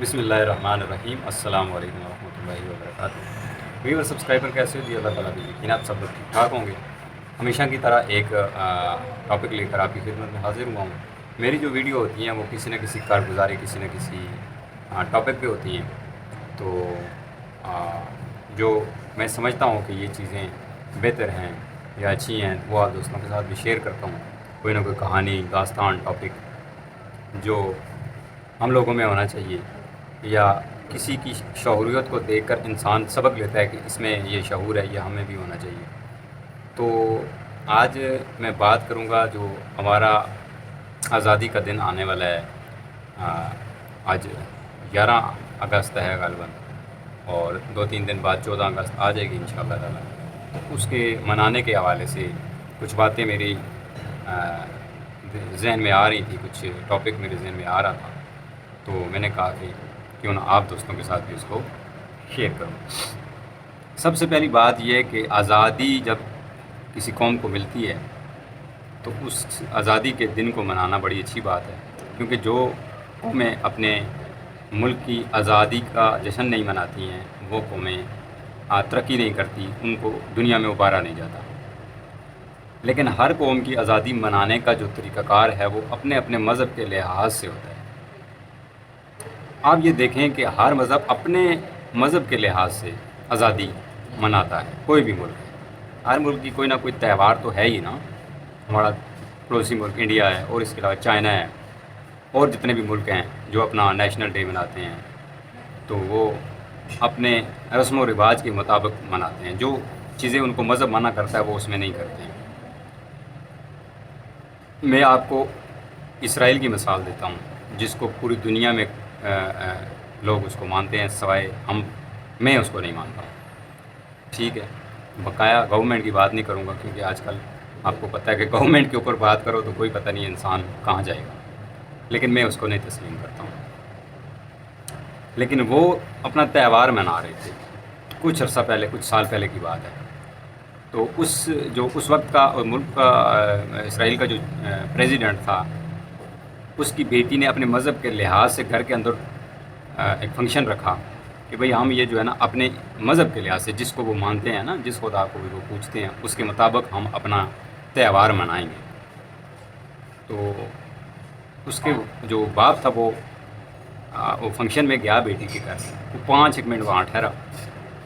بسم اللہ الرحمن الرحیم۔ السلام علیکم ورحمۃ اللہ وبرکاتہ۔ ویور سبسکرائبر کیسے ہو جی؟ اللہ تعالیٰ بھی یقین آپ سب لوگ ٹھیک ٹھاک ہوں گے۔ ہمیشہ کی طرح ایک ٹاپک لے کر آپ کی خدمت میں حاضر ہوا ہوں۔ میری جو ویڈیو ہوتی ہیں وہ کسی نہ کسی کارگزاری کسی نہ کسی ٹاپک پہ ہوتی ہیں، تو جو میں سمجھتا ہوں کہ یہ چیزیں بہتر ہیں یا اچھی ہیں وہ آپ دوستوں کے ساتھ بھی شیئر کرتا ہوں۔ کوئی نہ کوئی کہانی، داستان، ٹاپک جو ہم لوگوں میں ہونا چاہیے، یا کسی کی شعوریت کو دیکھ کر انسان سبق لیتا ہے کہ اس میں یہ شعور ہے، یہ ہمیں بھی ہونا چاہیے۔ تو آج میں بات کروں گا جو ہمارا آزادی کا دن آنے والا ہے۔ آج 11 اگست ہے غالباً، اور 2-3 دن بعد 14 اگست آ جائے گی انشاءاللہ تعالیٰ۔ تو اس کے منانے کے حوالے سے کچھ باتیں میری ذہن میں آ رہی تھی، کچھ ٹاپک میرے ذہن میں آ رہا تھا، تو میں نے کہا کہ کیوں نہ آپ دوستوں کے ساتھ بھی اس کو شیئر کروں۔ سب سے پہلی بات یہ ہے کہ آزادی جب کسی قوم کو ملتی ہے تو اس آزادی کے دن کو منانا بڑی اچھی بات ہے، کیونکہ جو قومیں اپنے ملک کی آزادی کا جشن نہیں مناتی ہیں وہ قومیں ترقی نہیں کرتی، ان کو دنیا میں ابھارا نہیں جاتا۔ لیکن ہر قوم کی آزادی منانے کا جو طریقہ کار ہے وہ اپنے اپنے مذہب کے لحاظ سے ہوتا ہے۔ آپ یہ دیکھیں کہ ہر مذہب اپنے مذہب کے لحاظ سے آزادی مناتا ہے، کوئی بھی ملک ہے۔ ہر ملک کی کوئی نہ کوئی تہوار تو ہے ہی نا۔ ہمارا پڑوسی ملک انڈیا ہے، اور اس کے علاوہ چائنا ہے، اور جتنے بھی ملک ہیں جو اپنا نیشنل ڈے مناتے ہیں تو وہ اپنے رسم و رواج کے مطابق مناتے ہیں۔ جو چیزیں ان کو مذہب منع کرتا ہے وہ اس میں نہیں کرتے ہیں۔ میں آپ کو اسرائیل کی مثال دیتا ہوں، جس کو پوری دنیا میں لوگ اس کو مانتے ہیں، سوائے میں اس کو نہیں مانتا ہوں، ٹھیک ہے۔ بقایا گورنمنٹ کی بات نہیں کروں گا، کیونکہ آج کل آپ کو پتہ ہے کہ گورنمنٹ کے اوپر بات کرو تو کوئی پتہ نہیں انسان کہاں جائے گا، لیکن میں اس کو نہیں تسلیم کرتا ہوں۔ لیکن وہ اپنا تہوار منا رہے تھے کچھ عرصہ پہلے، کچھ سال پہلے کی بات ہے۔ تو اس وقت کا ملک کا اسرائیل کا جو پریزیڈنٹ تھا، اس کی بیٹی نے اپنے مذہب کے لحاظ سے گھر کے اندر ایک فنکشن رکھا کہ بھئی ہم یہ جو ہے نا اپنے مذہب کے لحاظ سے جس کو وہ مانتے ہیں نا، جس خدا کو بھی وہ پوجتے ہیں، اس کے مطابق ہم اپنا تہوار منائیں گے۔ تو اس کے جو باپ تھا وہ فنکشن میں گیا بیٹی کے گھر، وہ 5 منٹ وہاں ٹھہرا۔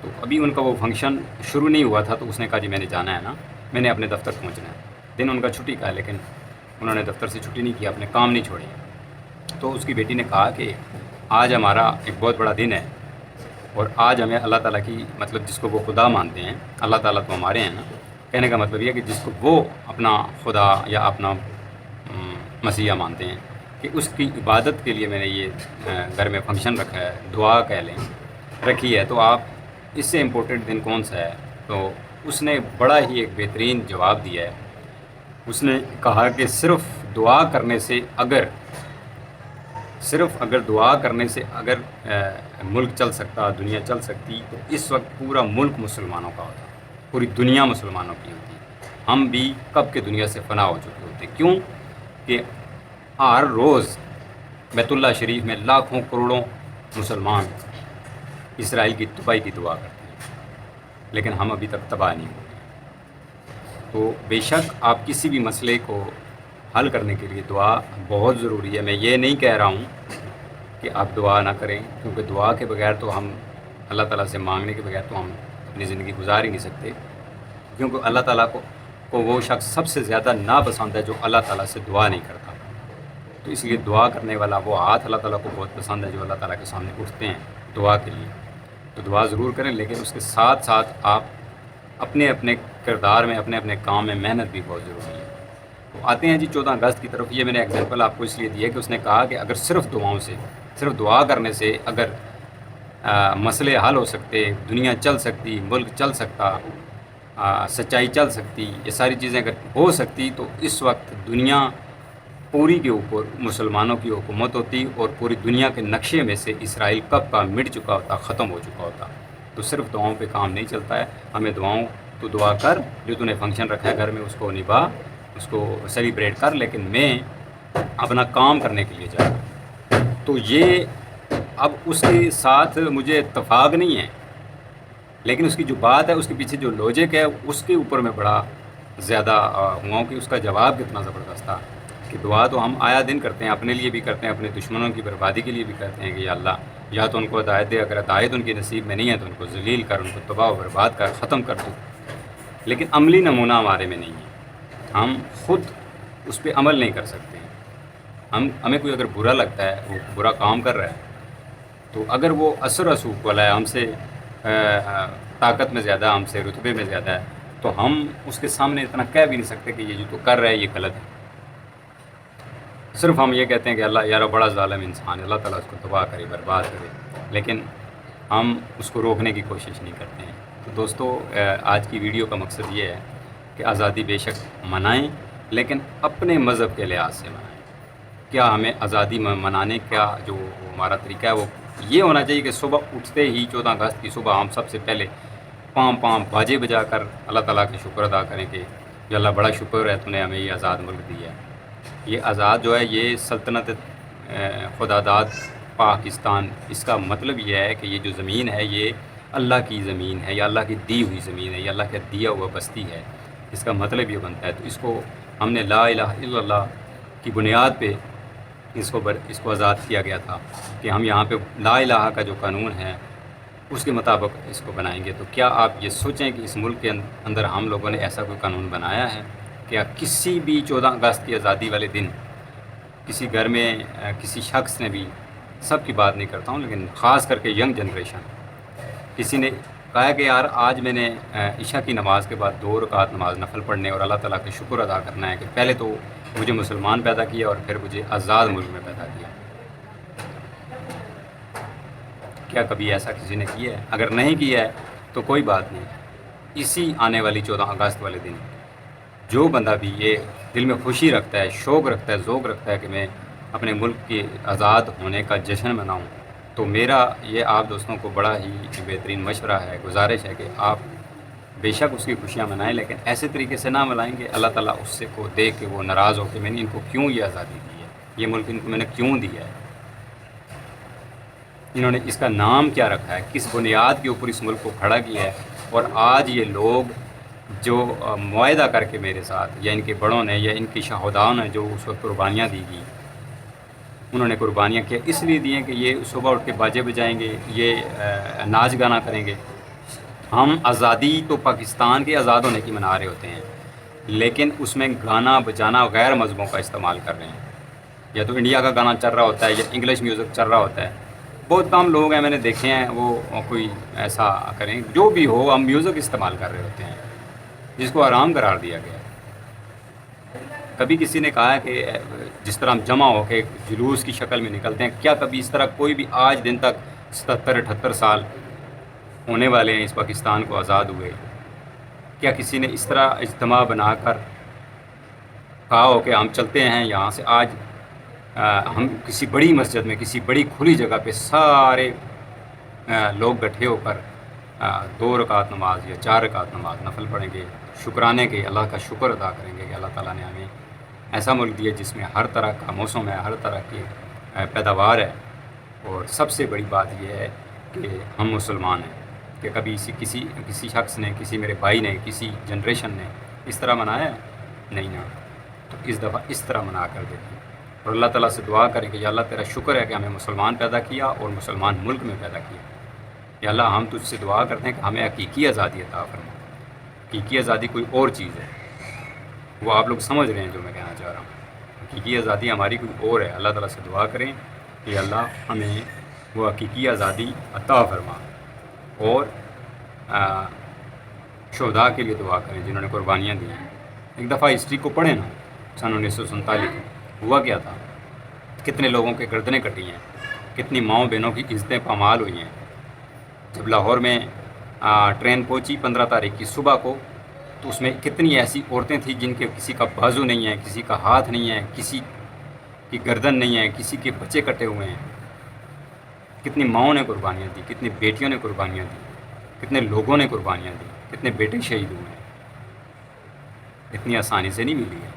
تو ابھی ان کا وہ فنکشن شروع نہیں ہوا تھا، تو اس نے کہا جی میں نے جانا ہے نا، میں نے اپنے دفتر پہنچنا ہے۔ دن ان کا چھٹی کا ہے، لیکن انہوں نے دفتر سے چھٹی نہیں کیا، اپنے کام نہیں چھوڑے۔ تو اس کی بیٹی نے کہا کہ آج ہمارا ایک بہت بڑا دن ہے، اور آج ہمیں اللہ تعالیٰ کی مطلب جس کو وہ خدا مانتے ہیں، اللہ تعالیٰ تو ہمارے ہیں نا، کہنے کا مطلب یہ ہے کہ جس کو وہ اپنا خدا یا اپنا مسیحا مانتے ہیں، کہ اس کی عبادت کے لیے میں نے یہ گھر میں فنکشن رکھا ہے، دعا کہہ لیں رکھی ہے، تو آپ اس سے امپورٹنٹ دن کون سا ہے؟ تو اس نے بڑا ہی ایک بہترین جواب دیا ہے۔ اس نے کہا کہ صرف دعا کرنے سے اگر دعا کرنے سے اگر ملک چل سکتا، دنیا چل سکتی، تو اس وقت پورا ملک مسلمانوں کا ہوتا، پوری دنیا مسلمانوں کی ہوتی۔ ہم بھی کب کے دنیا سے فنا ہو چکے ہوتے۔ کیوں کہ ہر روز بیت اللہ شریف میں لاکھوں کروڑوں مسلمان اسرائیل کی تباہی کی دعا کرتے ہیں، لیکن ہم ابھی تک تباہ نہیں ہوئے۔ تو بے شک آپ کسی بھی مسئلے کو حل کرنے کے لیے دعا بہت ضروری ہے۔ میں یہ نہیں کہہ رہا ہوں کہ آپ دعا نہ کریں، کیونکہ دعا کے بغیر تو ہم اللہ تعالیٰ سے مانگنے کے بغیر تو ہم اپنی زندگی گزار ہی نہیں سکتے، کیونکہ اللہ تعالیٰ کو وہ شخص سب سے زیادہ ناپسند ہے جو اللہ تعالیٰ سے دعا نہیں کرتا۔ تو اس لیے دعا کرنے والا وہ ہاتھ اللہ تعالیٰ کو بہت پسند ہے جو اللہ تعالیٰ کے سامنے اٹھتے ہیں دعا کے لیے۔ تو دعا ضرور کریں، لیکن اس کے ساتھ ساتھ آپ اپنے اپنے کردار میں، اپنے اپنے کام میں محنت بھی بہت ضروری ہے۔ تو آتے ہیں جی 14 اگست کی طرف۔ یہ میں نے ایگزامپل آپ کو اس لیے دی ہے کہ اس نے کہا کہ اگر صرف دعاؤں سے، صرف دعا کرنے سے اگر مسئلے حل ہو سکتے، دنیا چل سکتی، ملک چل سکتا، سچائی چل سکتی، یہ ساری چیزیں اگر ہو سکتی، تو اس وقت دنیا پوری کے اوپر مسلمانوں کی حکومت ہوتی، اور پوری دنیا کے نقشے میں سے اسرائیل کب کا مٹ چکا ہوتا، ختم ہو چکا ہوتا۔ تو صرف دعاؤں پہ کام نہیں چلتا ہے، ہمیں تو دعا کر، جو تو نے فنکشن رکھا ہے گھر میں اس کو نبھا، اس کو سیلیبریٹ کر، لیکن میں اپنا کام کرنے کے لیے جا رہا ہوں۔ تو یہ اب اس کے ساتھ مجھے اتفاق نہیں ہے، لیکن اس کی جو بات ہے، اس کے پیچھے جو لوجک ہے، اس کے اوپر میں بڑا زیادہ ہوا ہوں کہ اس کا جواب کتنا زبردست تھا. کہ دعا تو ہم آیا دن کرتے ہیں، اپنے لیے بھی کرتے ہیں، اپنے دشمنوں کی بربادی کے لیے بھی کرتے ہیں کہ یا اللہ یا تو ان کو ہدایت دے، اگر ہدایت ان کی نصیب میں نہیں ہے تو ان کو ذلیل کر، ان کو تباہ و برباد کر، ختم کر دو. لیکن عملی نمونہ ہمارے میں نہیں ہے، ہم خود اس پہ عمل نہیں کر سکتے ہیں. ہمیں کوئی اگر برا لگتا ہے، وہ برا کام کر رہا ہے، تو اگر وہ اثر رسوخ والا ہے، ہم سے طاقت میں زیادہ، ہم سے رتبے میں زیادہ ہے، تو ہم اس کے سامنے اتنا کہہ بھی نہیں سکتے کہ یہ جو تو کر رہا ہے یہ غلط ہے. صرف ہم یہ کہتے ہیں کہ اللہ یار بڑا ظالم انسان ہے، اللہ تعالیٰ اس کو تباہ کرے، برباد کرے، لیکن ہم اس کو روکنے کی کوشش نہیں کرتے ہیں. تو دوستو، آج کی ویڈیو کا مقصد یہ ہے کہ آزادی بے شک منائیں، لیکن اپنے مذہب کے لحاظ سے منائیں. کیا ہمیں آزادی منانے کا جو ہمارا طریقہ ہے وہ یہ ہونا چاہیے کہ صبح اٹھتے ہی 14 اگست کی صبح ہم سب سے پہلے پام باجے بجا کر اللہ تعالیٰ کے شکر ادا کریں کہ یا اللہ بڑا شکر ہے تو نے ہمیں یہ آزاد ملک دیا ہے. یہ آزاد جو ہے یہ سلطنت خداداد پاکستان، اس کا مطلب یہ ہے کہ یہ جو زمین ہے یہ اللہ کی زمین ہے، یا اللہ کی دی ہوئی زمین ہے، یا اللہ کا دیا ہوا بستی ہے. اس کا مطلب یہ بنتا ہے. تو اس کو ہم نے لا الہ الا اللہ کی بنیاد پہ اس کو آزاد کیا گیا تھا کہ ہم یہاں پہ لا الہ کا جو قانون ہے اس کے مطابق اس کو بنائیں گے. تو کیا آپ یہ سوچیں کہ اس ملک کے اندر ہم لوگوں نے ایسا کوئی قانون بنایا ہے؟ کیا کسی بھی 14 اگست کی آزادی والے دن کسی گھر میں کسی شخص نے بھی، سب کی بات نہیں کرتا ہوں لیکن خاص کر کے ینگ جنریشن، کسی نے کہا کہ یار آج میں نے عشاء کی نماز کے بعد 2 رکعت نماز نفل پڑھنے اور اللہ تعالیٰ کا شکر ادا کرنا ہے کہ پہلے تو مجھے مسلمان پیدا کیا اور پھر مجھے آزاد ملک میں پیدا کیا. کیا کبھی ایسا کسی نے کیا ہے؟ اگر نہیں کیا ہے تو کوئی بات نہیں. اسی آنے والی 14 اگست والے دن جو بندہ بھی یہ دل میں خوشی رکھتا ہے، شوق رکھتا ہے، ذوق رکھتا ہے کہ میں اپنے ملک کے آزاد ہونے کا جشن مناؤں، تو میرا یہ آپ دوستوں کو بڑا ہی بہترین مشورہ ہے، گزارش ہے کہ آپ بے شک اس کی خوشیاں منائیں، لیکن ایسے طریقے سے نہ منائیں گے اللہ تعالیٰ اس سے کو دیکھ کے وہ ناراض ہو کہ میں نے ان کو کیوں یہ آزادی دی ہے، یہ ملک ان کو میں نے کیوں دیا ہے، انہوں نے اس کا نام کیا رکھا ہے، کس بنیاد کے اوپر اس ملک کو کھڑا کیا ہے. اور آج یہ لوگ جو معاہدہ کر کے میرے ساتھ، یا ان کے بڑوں نے یا ان کی شہداؤں نے جو اس وقت قربانیاں دی گئی، انہوں نے قربانیاں کیا اس لیے دی ہیں کہ یہ صبح اٹھ کے باجے بجائیں گے، یہ ناچ گانا کریں گے. ہم آزادی تو پاکستان کے آزاد ہونے کی منا رہے ہوتے ہیں، لیکن اس میں گانا بجانا غیر مذہبوں کا استعمال کر رہے ہیں. یا تو انڈیا کا گانا چل رہا ہوتا ہے یا انگلش میوزک چل رہا ہوتا ہے. بہت کم لوگ ہیں میں نے دیکھے ہیں وہ کوئی ایسا کریں، جو بھی ہو ہم میوزک استعمال کر رہے ہوتے ہیں جس کو حرام قرار دیا گیا. کبھی کسی نے کہا ہے کہ جس طرح ہم جمع ہو کے جلوس کی شکل میں نکلتے ہیں، کیا کبھی اس طرح کوئی بھی آج دن تک 77-78 سال ہونے والے ہیں اس پاکستان کو آزاد ہوئے، کیا کسی نے اس طرح اجتماع بنا کر کہا ہو کہ ہم چلتے ہیں یہاں سے آج ہم کسی بڑی مسجد میں، کسی بڑی کھلی جگہ پہ سارے لوگ اکٹھے ہو کر 2 رکعت نماز یا 4 رکعت نماز نفل پڑھیں گے، شکرانے کے اللہ کا شکر ادا کریں گے کہ اللہ تعالیٰ نے ہمیں ایسا ملک دیا جس میں ہر طرح کا موسم ہے، ہر طرح کی پیداوار ہے. اور سب سے بڑی بات یہ ہے کہ ہم مسلمان ہیں. کہ کبھی کسی شخص نے، کسی میرے بھائی نے، کسی جنریشن نے اس طرح منایا ہے؟ نہیں نا. تو اس دفعہ اس طرح منا کر دیکھیں اور اللہ تعالیٰ سے دعا کریں کہ یا اللہ تیرا شکر ہے کہ ہمیں مسلمان پیدا کیا اور مسلمان ملک میں پیدا کیا. یا اللہ ہم تجھ سے دعا کرتے ہیں کہ ہمیں حقیقی آزادی عطا فرما. حقیقی آزادی کوئی اور چیز ہے، وہ آپ لوگ سمجھ رہے ہیں جو میں کہنا چاہ رہا ہوں. حقیقی آزادی ہماری کوئی اور ہے. اللہ تعالیٰ سے دعا کریں کہ اللہ ہمیں وہ حقیقی آزادی عطا فرما. اور شہداء کے لیے دعا کریں جنہوں نے قربانیاں دی ہیں. ایک دفعہ ہسٹری کو پڑھیں نا، سن 1947 ہوا کیا تھا، کتنے لوگوں کے گردنیں کٹی ہیں، کتنی ماؤں بہنوں کی عزتیں پامال ہوئی ہیں. جب لاہور میں ٹرین پہنچی 15 تاریخ کی صبح کو، تو اس میں کتنی ایسی عورتیں تھیں جن کے کسی کا بازو نہیں ہے، کسی کا ہاتھ نہیں ہے، کسی کی گردن نہیں ہے، کسی کے بچے کٹے ہوئے ہیں. کتنی ماؤں نے قربانیاں دی، کتنی بیٹیوں نے قربانیاں دی، کتنے لوگوں نے قربانیاں دی، کتنے بیٹے شہید ہوئے ہیں. اتنی آسانی سے نہیں ملی ہے.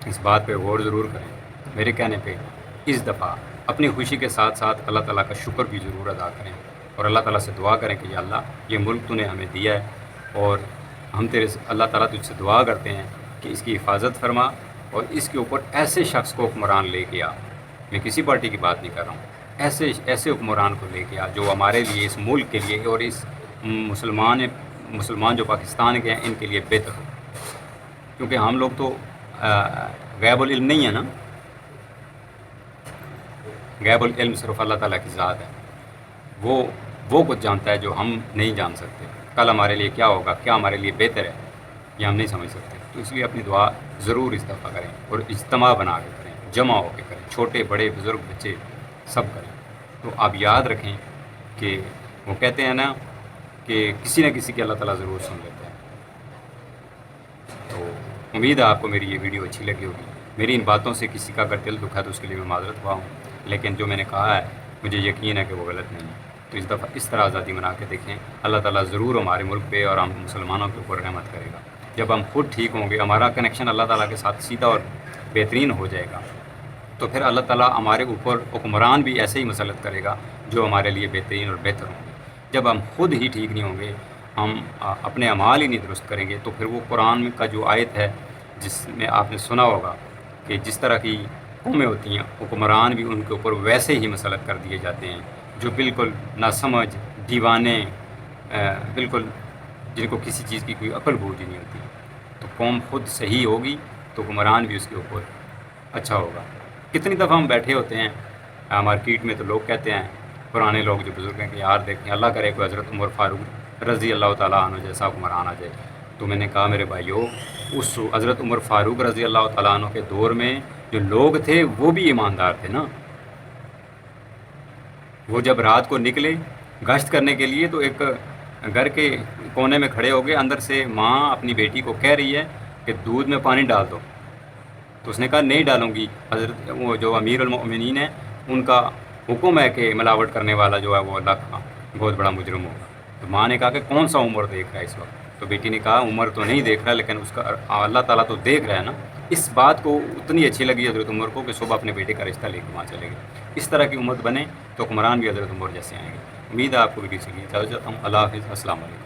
اس بات پہ غور ضرور کریں. میرے کہنے پہ اس دفعہ اپنی خوشی کے ساتھ ساتھ اللہ تعالیٰ کا شکر بھی ضرور ادا کریں اور اللہ تعالیٰ سے دعا کریں کہ یا اللہ یہ ملک تو نے ہمیں دیا ہے اور ہم تیرے سے اللہ تعالیٰ تجھ سے دعا کرتے ہیں کہ اس کی حفاظت فرما اور اس کے اوپر ایسے شخص کو حکمران لے کے آ. میں کسی پارٹی کی بات نہیں کر رہا ہوں، ایسے حکمران کو لے کے آ جو ہمارے لیے، اس ملک کے لیے اور اس مسلمان جو پاکستان کے ہیں ان کے لیے بہتر ہو. کیونکہ ہم لوگ تو غیب العلم نہیں ہے نا، غیب العلم صرف اللہ تعالیٰ کی ذات ہے. وہ کچھ جانتا ہے جو ہم نہیں جان سکتے. کل ہمارے لیے کیا ہوگا، کیا ہمارے لیے بہتر ہے، یہ ہم نہیں سمجھ سکتے. تو اس لیے اپنی دعا ضرور اس دفعہ کریں اور اجتماع بنا کے کریں، جمع ہو کے کریں، چھوٹے بڑے بزرگ بچے سب کریں. تو آپ یاد رکھیں کہ وہ کہتے ہیں نا کہ کسی نہ کسی کی اللہ تعالیٰ ضرور سن لیتا ہے. تو امید ہے آپ کو میری یہ ویڈیو اچھی لگی ہوگی. میری ان باتوں سے کسی کا اگر دل دکھا تو اس کے لیے میں معذرت ہوا ہوں، لیکن جو میں نے کہا ہے مجھے یقین ہے کہ وہ غلط نہیں ہے. تو اس دفعہ اس طرح آزادی منا کے دیکھیں، اللہ تعالیٰ ضرور ہمارے ملک پہ اور ہم مسلمانوں کے اوپر رحمت کرے گا. جب ہم خود ٹھیک ہوں گے، ہمارا کنیکشن اللہ تعالیٰ کے ساتھ سیدھا اور بہترین ہو جائے گا، تو پھر اللہ تعالیٰ ہمارے اوپر حکمران بھی ایسے ہی مسلط کرے گا جو ہمارے لیے بہترین اور بہتر ہوں گے. جب ہم خود ہی ٹھیک نہیں ہوں گے، ہم اپنے اعمال ہی نہیں درست کریں گے، تو پھر وہ قرآن کا جو آیت ہے جس میں آپ نے سنا ہوگا کہ جس طرح کی قومیں ہوتی ہیں حکمران بھی ان کے اوپر ویسے ہی مسلط کر دیے جاتے ہیں جو بالکل ناسمجھ دیوانے، بالکل جن کو کسی چیز کی کوئی عقل بوجھ نہیں ہوتی. تو قوم خود صحیح ہوگی تو حکمران بھی اس کے اوپر اچھا ہوگا. کتنی دفعہ ہم بیٹھے ہوتے ہیں مارکیٹ میں تو لوگ کہتے ہیں، پرانے لوگ جو بزرگ ہیں، کہ یار دیکھیں اللہ کرے کوئی حضرت عمر فاروق رضی اللہ تعالیٰ عنہ جیسا حکمران آ جائے. تو میں نے کہا میرے بھائیو، اس حضرت عمر فاروق رضی اللہ تعالیٰ عنہ کے دور میں جو لوگ تھے وہ بھی ایماندار تھے نا. وہ جب رات کو نکلے گشت کرنے کے لیے تو ایک گھر کے کونے میں کھڑے ہو گئے، اندر سے ماں اپنی بیٹی کو کہہ رہی ہے کہ دودھ میں پانی ڈال دو. تو اس نے کہا نہیں ڈالوں گی، حضرت وہ جو امیر المؤمنین ہیں ان کا حکم ہے کہ ملاوٹ کرنے والا جو ہے وہ اللہ کا بہت بڑا مجرم ہوگا. تو ماں نے کہا کہ کون سا عمر دیکھ رہا ہے اس وقت؟ تو بیٹی نے کہا عمر تو نہیں دیکھ رہا لیکن اس کا اللہ تعالیٰ تو دیکھ رہا ہے نا. اس بات کو اتنی اچھی لگی حضرت عمر کو کہ صبح اپنے بیٹے کا رشتہ لے کے وہاں چلے گئے. اس طرح کی امت بنے تو حکمران بھی حضرت عمر جیسے آئیں گے. امید ہے آپ کو بھی کسی کی اجازت ہوں. اللہ حافظ. السلام علیکم.